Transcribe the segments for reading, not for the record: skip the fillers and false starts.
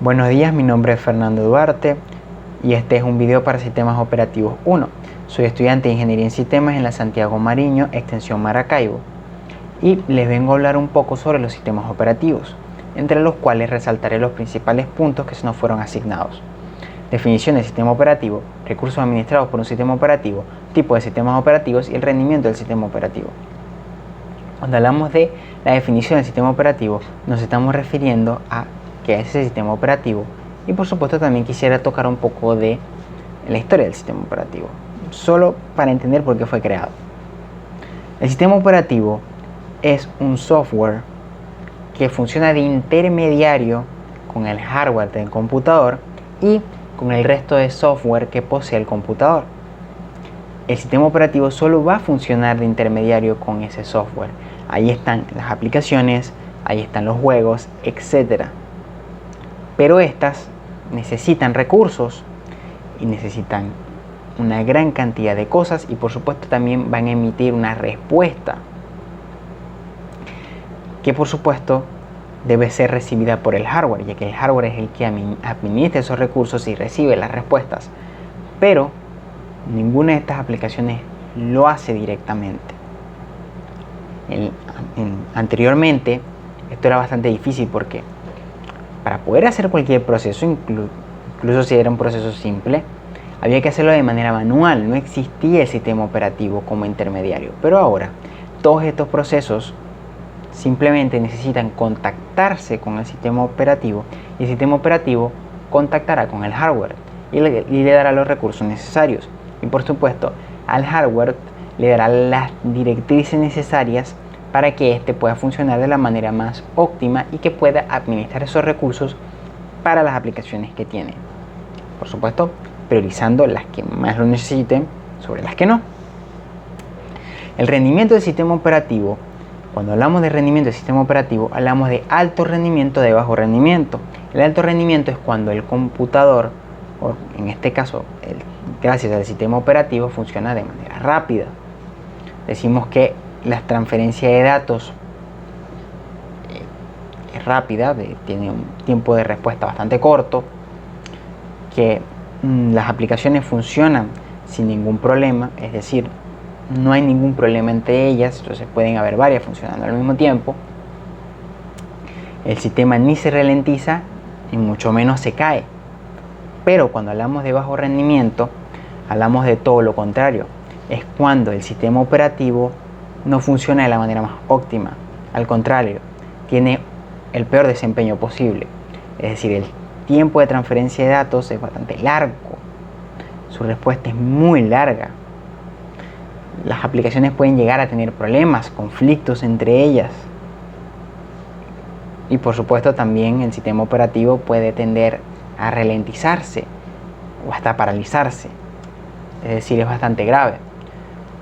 Buenos días, mi nombre es Fernando Duarte y este es un video para Sistemas Operativos 1. Soy estudiante de Ingeniería en Sistemas en la Santiago Mariño, extensión Maracaibo, y les vengo a hablar un poco sobre los sistemas operativos, entre los cuales resaltaré los principales puntos que se nos fueron asignados. Definición del sistema operativo, recursos administrados por un sistema operativo, tipo de sistemas operativos y el rendimiento del sistema operativo. Cuando hablamos de la definición del sistema operativo, nos estamos refiriendo a qué es ese sistema operativo y por supuesto también quisiera tocar un poco de la historia del sistema operativo, solo para entender por qué fue creado. El sistema operativo es un software que funciona de intermediario con el hardware del computador y con el resto de software que posee el computador. El sistema operativo solo va a funcionar de intermediario con ese software. Ahí están las aplicaciones, ahí están los juegos, etc. Pero estas necesitan recursos y necesitan una gran cantidad de cosas y por supuesto también van a emitir una respuesta que por supuesto debe ser recibida por el hardware, ya que el hardware es el que administra esos recursos y recibe las respuestas. Pero ninguna de estas aplicaciones lo hace directamente. Anteriormente esto era bastante difícil porque para poder hacer cualquier proceso, incluso si era un proceso simple, había que hacerlo de manera manual, no existía el sistema operativo como intermediario. Pero ahora, todos estos procesos simplemente necesitan contactarse con el sistema operativo y el sistema operativo contactará con el hardware y le dará los recursos necesarios. Y por supuesto, al hardware le dará las directrices necesarias para que éste pueda funcionar de la manera más óptima y que pueda administrar esos recursos para las aplicaciones que tiene. Por supuesto, priorizando las que más lo necesiten sobre las que no. El rendimiento del sistema operativo, cuando hablamos de rendimiento del sistema operativo, hablamos de alto rendimiento, de bajo rendimiento. El alto rendimiento es cuando el computador, o en este caso, gracias al sistema operativo, funciona de manera rápida. Decimos que la transferencia de datos es rápida, tiene un tiempo de respuesta bastante corto, que las aplicaciones funcionan sin ningún problema, es decir, no hay ningún problema entre ellas, entonces pueden haber varias funcionando al mismo tiempo. El sistema ni se ralentiza ni mucho menos se cae. Pero cuando hablamos de bajo rendimiento, hablamos de todo lo contrario. Es cuando el sistema operativo no funciona de la manera más óptima. Al contrario, tiene el peor desempeño posible. Es decir, el tiempo de transferencia de datos es bastante largo. Su respuesta es muy larga. Las aplicaciones pueden llegar a tener problemas, conflictos entre ellas. Y por supuesto también el sistema operativo puede tender a ralentizarse o hasta paralizarse. Es decir, es bastante grave.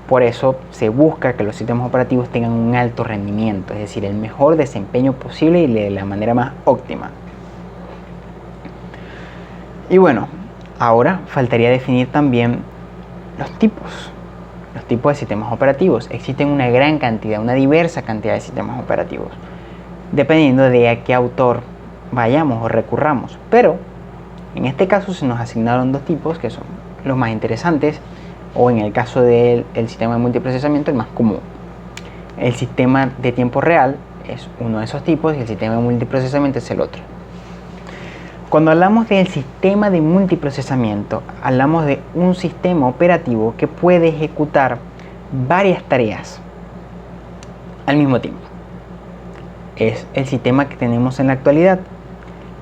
Por eso se busca que los sistemas operativos tengan un alto rendimiento, es decir, el mejor desempeño posible y de la manera más óptima. Y bueno, ahora faltaría definir también los tipos de sistemas operativos. Existen una gran cantidad, una diversa cantidad de sistemas operativos, dependiendo de a qué autor vayamos o recurramos. Pero en este caso se nos asignaron dos tipos que son los más interesantes, o en el caso del sistema de multiprocesamiento, el más común. El sistema de tiempo real es uno de esos tipos y el sistema de multiprocesamiento es el otro. Cuando hablamos del sistema de multiprocesamiento, hablamos de un sistema operativo que puede ejecutar varias tareas al mismo tiempo. Es el sistema que tenemos en la actualidad.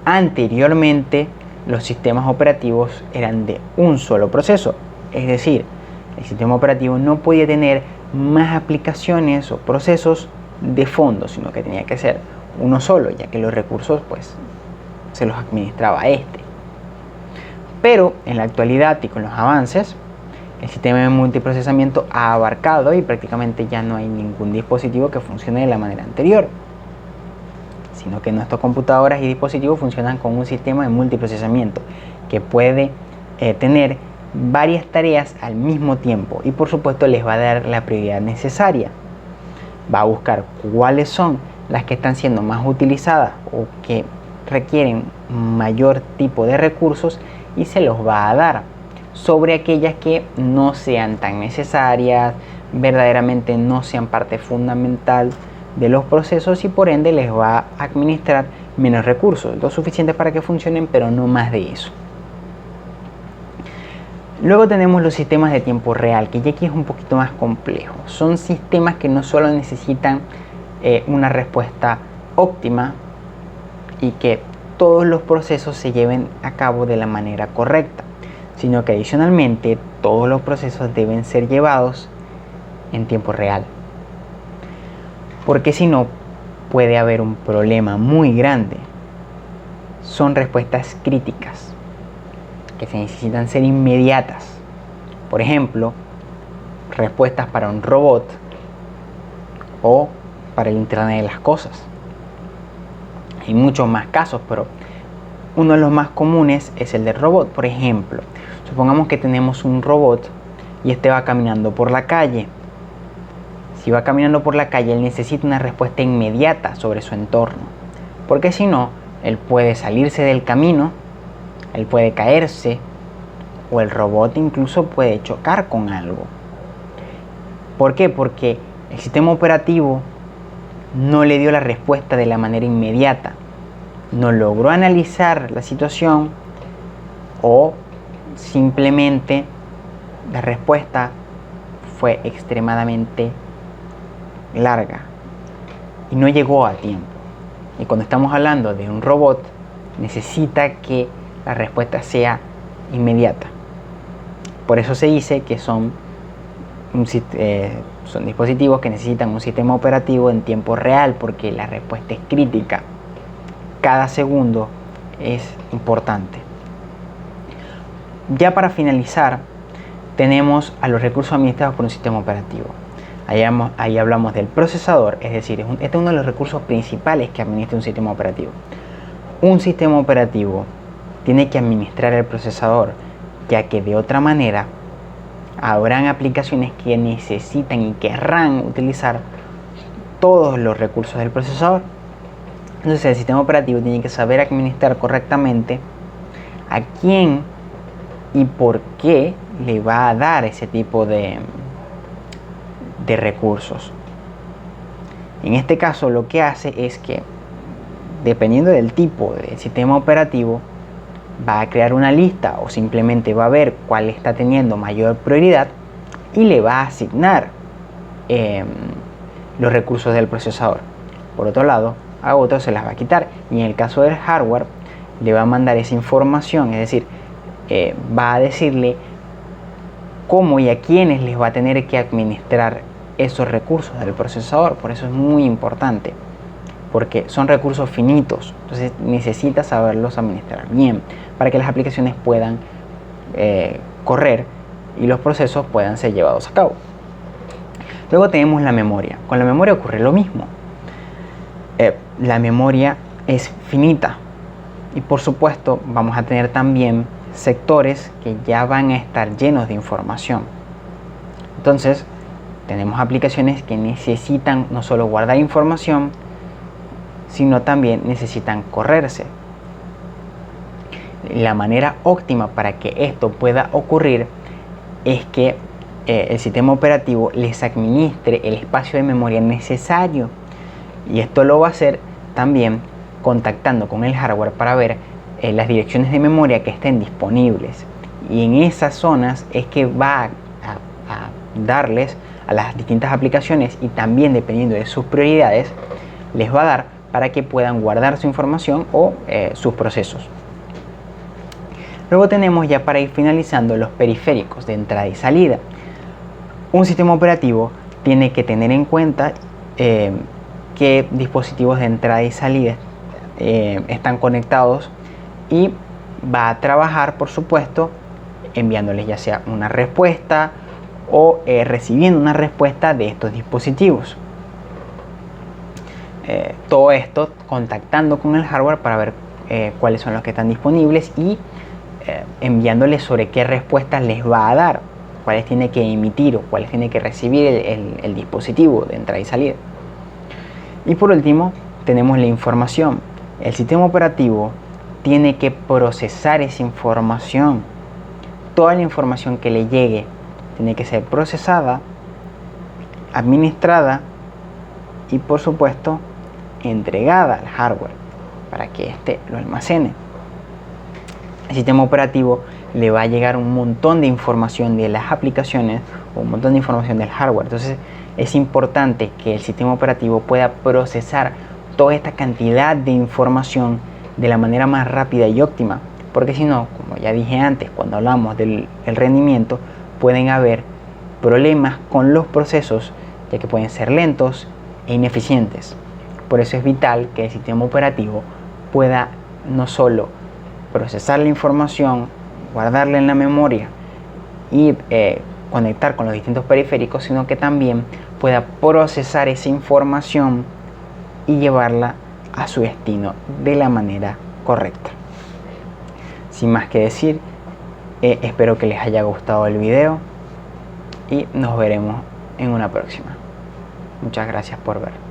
Anteriormente, los sistemas operativos eran de un solo proceso, es decir, el sistema operativo no podía tener más aplicaciones o procesos de fondo, sino que tenía que ser uno solo, ya que los recursos pues se los administraba este. Pero en la actualidad y con los avances, el sistema de multiprocesamiento ha abarcado y prácticamente ya no hay ningún dispositivo que funcione de la manera anterior, sino que nuestras computadoras y dispositivos funcionan con un sistema de multiprocesamiento que puede tener varias tareas al mismo tiempo y por supuesto les va a dar la prioridad necesaria. Va a buscar cuáles son las que están siendo más utilizadas o que requieren mayor tipo de recursos y se los va a dar sobre aquellas que no sean tan necesarias, verdaderamente no sean parte fundamental de los procesos y por ende les va a administrar menos recursos, lo suficiente para que funcionen, pero no más de eso. Luego tenemos los sistemas de tiempo real, que ya aquí es un poquito más complejo. Son sistemas que no solo necesitan una respuesta óptima y que todos los procesos se lleven a cabo de la manera correcta, sino que adicionalmente todos los procesos deben ser llevados en tiempo real. Porque si no, puede haber un problema muy grande. Son respuestas críticas que se necesitan ser inmediatas. Por ejemplo, respuestas para un robot o para el Internet de las cosas. Hay muchos más casos, pero uno de los más comunes es el del robot. Por ejemplo, supongamos que tenemos un robot y este va caminando por la calle. Si va caminando por la calle, él necesita una respuesta inmediata sobre su entorno, porque si no, él puede salirse del camino, él puede caerse, o el robot incluso puede chocar con algo. ¿Por qué? Porque el sistema operativo no le dio la respuesta de la manera inmediata, no logró analizar la situación o simplemente la respuesta fue extremadamente larga y no llegó a tiempo. Y cuando estamos hablando de un robot, necesita que la respuesta sea inmediata. Por eso se dice que son dispositivos que necesitan un sistema operativo en tiempo real, porque la respuesta es crítica. Cada segundo es importante. Ya para finalizar, tenemos a los recursos administrados por un sistema operativo. Ahí hablamos del procesador, es decir, este es uno de los recursos principales que administra un sistema operativo. Un sistema operativo tiene que administrar el procesador, ya que de otra manera habrán aplicaciones que necesitan y querrán utilizar todos los recursos del procesador. Entonces el sistema operativo tiene que saber administrar correctamente a quién y por qué le va a dar ese tipo de recursos. En este caso lo que hace es que, dependiendo del tipo de sistema operativo, va a crear una lista o simplemente va a ver cuál está teniendo mayor prioridad y le va a asignar los recursos del procesador. Por otro lado, a otros se las va a quitar, y en el caso del hardware le va a mandar esa información, es decir, va a decirle cómo y a quiénes les va a tener que administrar esos recursos del procesador. Por eso es muy importante, porque son recursos finitos, entonces necesita saberlos administrar bien para que las aplicaciones puedan correr y los procesos puedan ser llevados a cabo. Luego tenemos la memoria. Con la memoria ocurre lo mismo. La memoria es finita y por supuesto vamos a tener también sectores que ya van a estar llenos de información. Entonces tenemos aplicaciones que necesitan no solo guardar información, sino también necesitan correrse. La manera óptima para que esto pueda ocurrir es que el sistema operativo les administre el espacio de memoria necesario, y esto lo va a hacer también contactando con el hardware para ver las direcciones de memoria que estén disponibles, y en esas zonas es que va a darles a las distintas aplicaciones, y también dependiendo de sus prioridades les va a dar para que puedan guardar su información o sus procesos. Luego tenemos, ya para ir finalizando, los periféricos de entrada y salida. Un sistema operativo tiene que tener en cuenta qué dispositivos de entrada y salida están conectados, y va a trabajar, por supuesto, enviándoles ya sea una respuesta o recibiendo una respuesta de estos dispositivos. Todo esto contactando con el hardware para ver cuáles son los que están disponibles y enviándoles sobre qué respuestas les va a dar, cuáles tiene que emitir o cuáles tiene que recibir el dispositivo de entrada y salida. Y por último tenemos la información. El sistema operativo tiene que procesar esa información. Toda la información que le llegue tiene que ser procesada, administrada y por supuesto entregada al hardware para que éste lo almacene. El sistema operativo le va a llegar un montón de información de las aplicaciones o un montón de información del hardware. Entonces es importante que el sistema operativo pueda procesar toda esta cantidad de información de la manera más rápida y óptima, porque si no, como ya dije antes cuando hablamos del rendimiento, pueden haber problemas con los procesos, ya que pueden ser lentos e ineficientes. Por eso es vital que el sistema operativo pueda no solo procesar la información, guardarla en la memoria y conectar con los distintos periféricos, sino que también pueda procesar esa información y llevarla a su destino de la manera correcta. Sin más que decir, espero que les haya gustado el video y nos veremos en una próxima. Muchas gracias por ver.